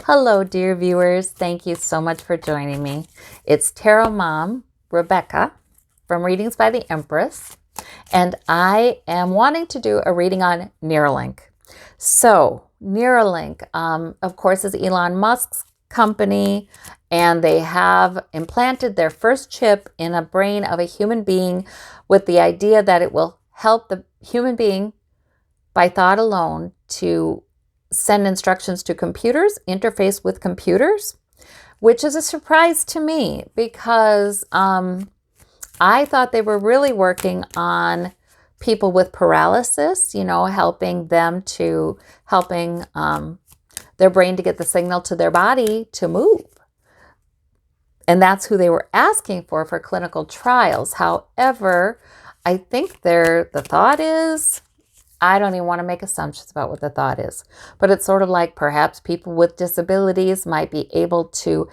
Hello, dear viewers. Thank you so much for joining me. It's Tarot Mom Rebecca from Readings by the Empress, and I am wanting to do a reading on Neuralink. So, Neuralink, of course, is Elon Musk's company, and they have implanted their first chip in a brain of a human being with the idea that it will help the human being by thought alone to send instructions to computers, interface with computers, which is a surprise to me because I thought they were really working on people with paralysis, helping their brain to get the signal to their body to move. And that's who they were asking for clinical trials. However, I think the thought is, I don't even want to make assumptions about what the thought is, but it's sort of like perhaps people with disabilities might be able to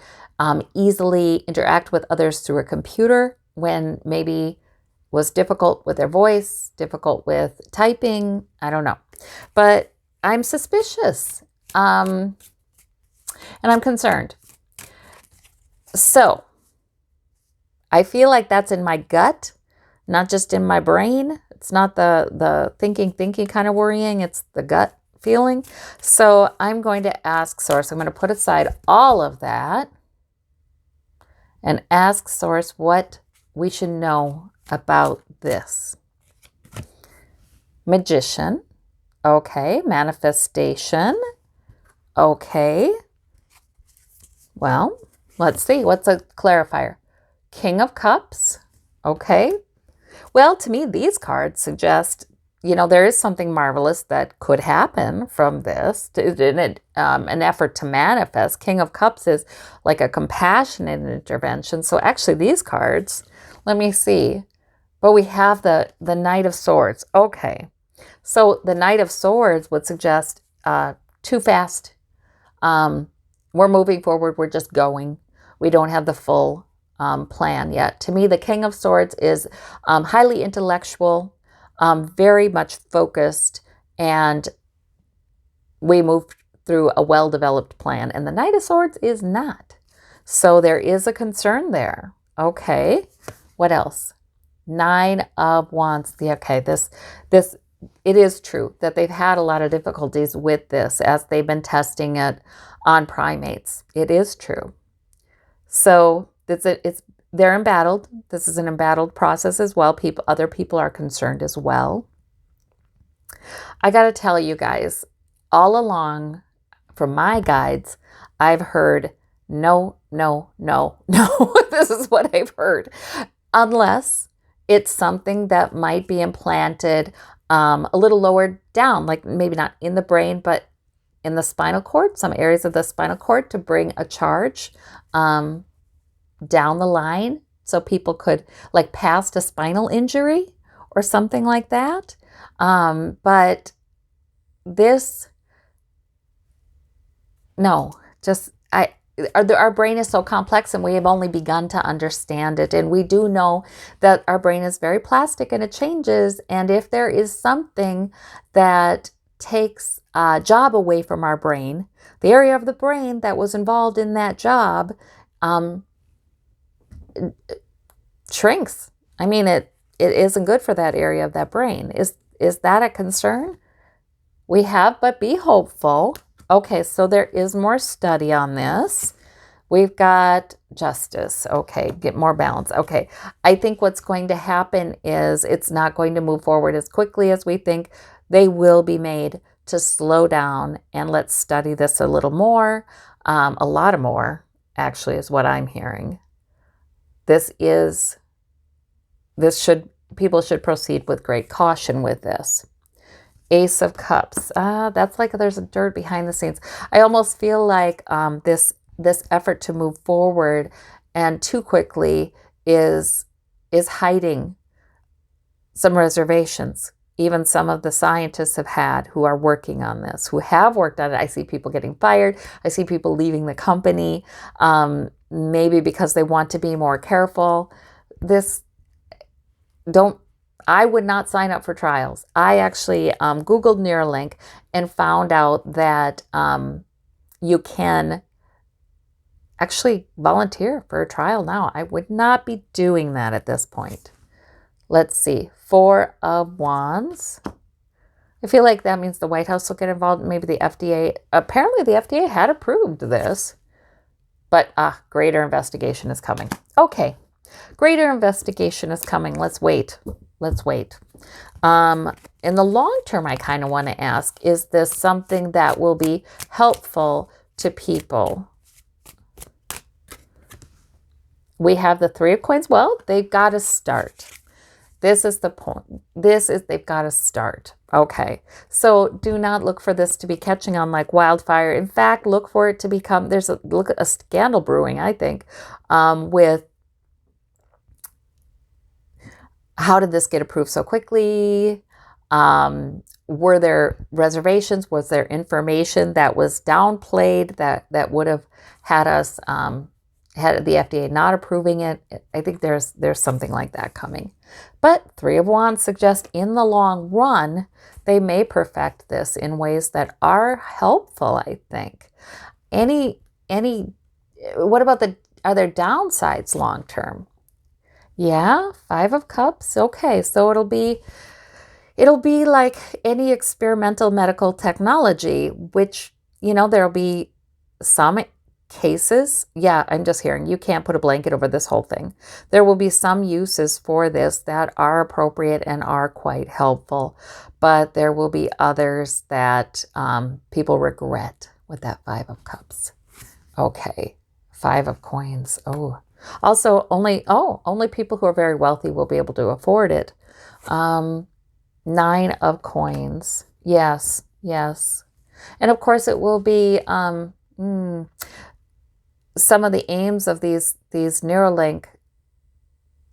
easily interact with others through a computer when maybe was difficult with their voice, difficult with typing. I don't know, but I'm suspicious and I'm concerned. So I feel like that's in my gut, not just in my brain. It's not the thinking kind of worrying. It's the gut feeling. So I'm going to ask Source. I'm going to put aside all of that and ask Source what we should know about this. Magician. Okay. Manifestation. Okay. Well, let's see. What's a clarifier? King of Cups. Okay. Well, to me, these cards suggest, there is something marvelous that could happen from this, an effort to manifest. King of Cups is like a compassionate intervention. So actually these cards, let me see. But we have the Knight of Swords. Okay. So the Knight of Swords would suggest too fast. We're moving forward. We're just going. We don't have the full plan yet. To me, the King of Swords is highly intellectual, very much focused, and we move through a well-developed plan. And the Knight of Swords is not. So there is a concern there. Okay. What else? Nine of Wands. Okay, this it is true that they've had a lot of difficulties with this as they've been testing it on primates. It is true. So they're embattled. This is an embattled process as well. Other people are concerned as well. I got to tell you guys, all along from my guides, I've heard no. This is what I've heard. Unless it's something that might be implanted a little lower down, like maybe not in the brain, but in the spinal cord, some areas of the spinal cord to bring a charge down the line so people could like past a spinal injury or something like that. But this, no, just our brain is so complex and we have only begun to understand it. And we do know that our brain is very plastic and it changes. And if there is something that takes a job away from our brain, the area of the brain that was involved in that job shrinks. I mean, it isn't good for that area of that brain. Is that a concern? We have, but be hopeful. Okay, so there is more study on this. We've got justice. Okay, get more balance. Okay, I think what's going to happen is it's not going to move forward as quickly as we think. They will be made to slow down, and let's study this a little more. A lot more, actually, is what I'm hearing. People should proceed with great caution with this. Ace of Cups. That's like there's a dirt behind the scenes. I almost feel like this effort to move forward and too quickly is hiding some reservations. Even some of the scientists have had who are working on this, who have worked on it. I see people getting fired. I see people leaving the company, maybe because they want to be more careful. I would not sign up for trials. I actually Googled Neuralink and found out that you can actually volunteer for a trial now. I would not be doing that at this point. Let's see. 4 of Wands. I feel like that means the White House will get involved. Maybe the FDA. Apparently the FDA had approved this. But greater investigation is coming. Okay. Greater investigation is coming. Let's wait. Let's wait. In the long term, I kind of want to ask, is this something that will be helpful to people? We have the 3 of Coins. Well, they've got to start. This is the point. They've got to start. Okay. So do not look for this to be catching on like wildfire. In fact, look for it to become, look at a scandal brewing, I think, with how did this get approved so quickly? Were there reservations? Was there information that was downplayed that would have had us, had the FDA not approving it? I think there's something like that coming. But 3 of Wands suggests in the long run, they may perfect this in ways that are helpful, I think. What about are there downsides long term? Yeah, 5 of Cups. Okay, so it'll be like any experimental medical technology, which, there'll be some cases. Yeah, I'm just hearing you can't put a blanket over this whole thing. There will be some uses for this that are appropriate and are quite helpful, but there will be others that people regret with that 5 of Cups. Okay, 5 of Coins. Oh, also only people who are very wealthy will be able to afford it. 9 of Coins. Yes. And of course it will be some of the aims of these Neuralink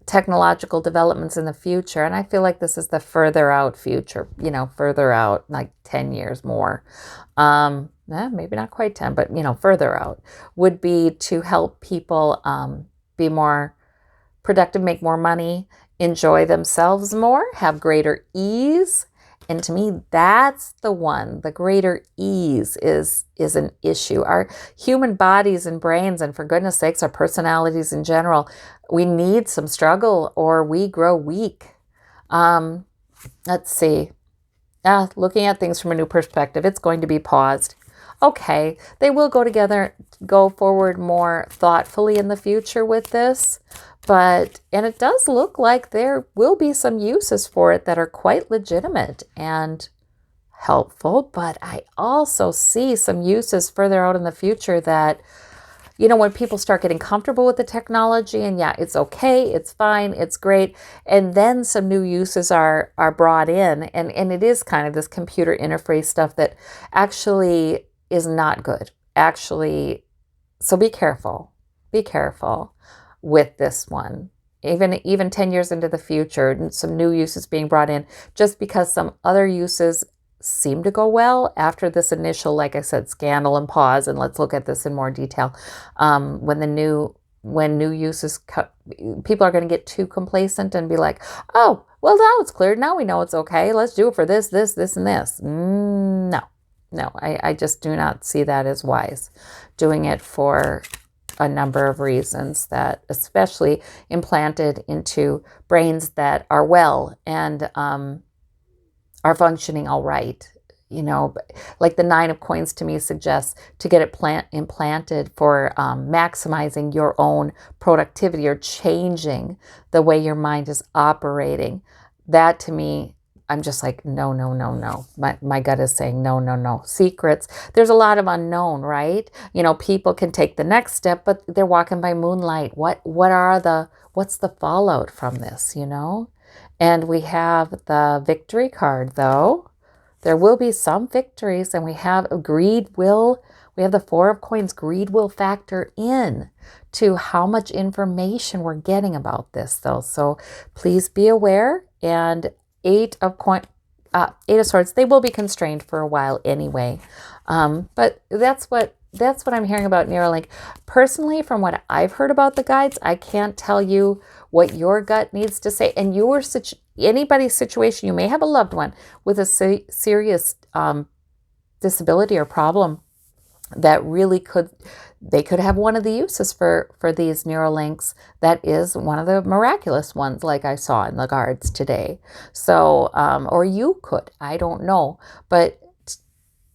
technological developments in the future. And I feel like this is the further out future, further out, like 10 years more. Maybe not quite 10, but, further out would be to help people be more productive, make more money, enjoy themselves more, have greater ease. And to me, that's the one. The greater ease is an issue. Our human bodies and brains, and for goodness sakes, our personalities in general, we need some struggle or we grow weak. Let's see. Looking at things from a new perspective, it's going to be paused. Okay, they will go forward more thoughtfully in the future with this. And it does look like there will be some uses for it that are quite legitimate and helpful. But I also see some uses further out in the future that, when people start getting comfortable with the technology and it's okay, it's fine, it's great. And then some new uses are brought in. And it is kind of this computer interface stuff that actually is not good. Actually, so be careful. Be careful with this one. Even 10 years into the future, some new uses being brought in, just because some other uses seem to go well after this initial, like I said, scandal and pause. And let's look at this in more detail. When new uses, people are going to get too complacent and be like, oh, well, now it's cleared. Now we know it's okay. Let's do it for this, and this. No, I just do not see that as wise. Doing it for a number of reasons, that especially implanted into brains that are well and are functioning all right. Like the 9 of Coins to me suggests to get it implanted for maximizing your own productivity or changing the way your mind is operating. That to me, I'm just like, no. My gut is saying no. Secrets. There's a lot of unknown, right? People can take the next step, but they're walking by moonlight. What's the fallout from this, And we have the victory card, though. There will be some victories, and we have we have the 4 of Coins. Greed will factor in to how much information we're getting about this, though. So please be aware. And 8 of Swords, they will be constrained for a while anyway. But that's what I'm hearing about Neuralink. Personally, from what I've heard about the guides, I can't tell you what your gut needs to say. And anybody's situation, you may have a loved one with a serious disability or problem. that really they could have one of the uses for these Neuralinks that is one of the miraculous ones, like I saw in the guards today. So, or you could, I don't know. But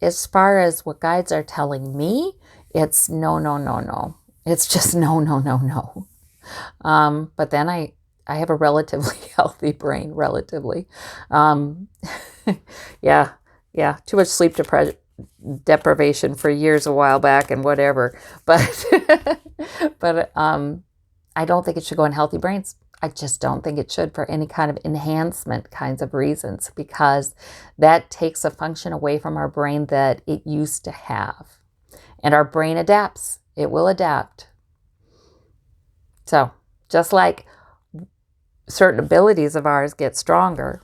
as far as what guides are telling me, it's no, no, no, no. It's just no, no, no, no. But then I have a relatively healthy brain, relatively. Um, yeah, yeah, too much sleep deprivation for years a while back and whatever. But, but I don't think it should go in healthy brains. I just don't think it should for any kind of enhancement kinds of reasons, because that takes a function away from our brain that it used to have. And our brain adapts. It will adapt. So just like certain abilities of ours get stronger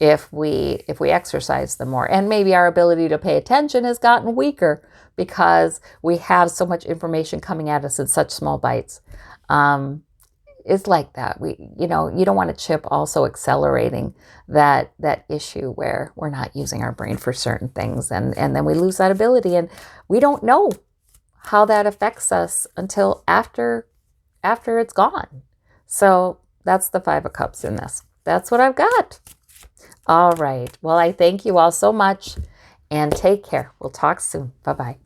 if we exercise them more, and maybe our ability to pay attention has gotten weaker because we have so much information coming at us in such small bites. It's like that. You don't want a chip also accelerating that issue where we're not using our brain for certain things, and then we lose that ability, and we don't know how that affects us until after it's gone. So that's the 5 of Cups in this. That's what I've got. All right. Well, I thank you all so much, and take care. We'll talk soon. Bye-bye.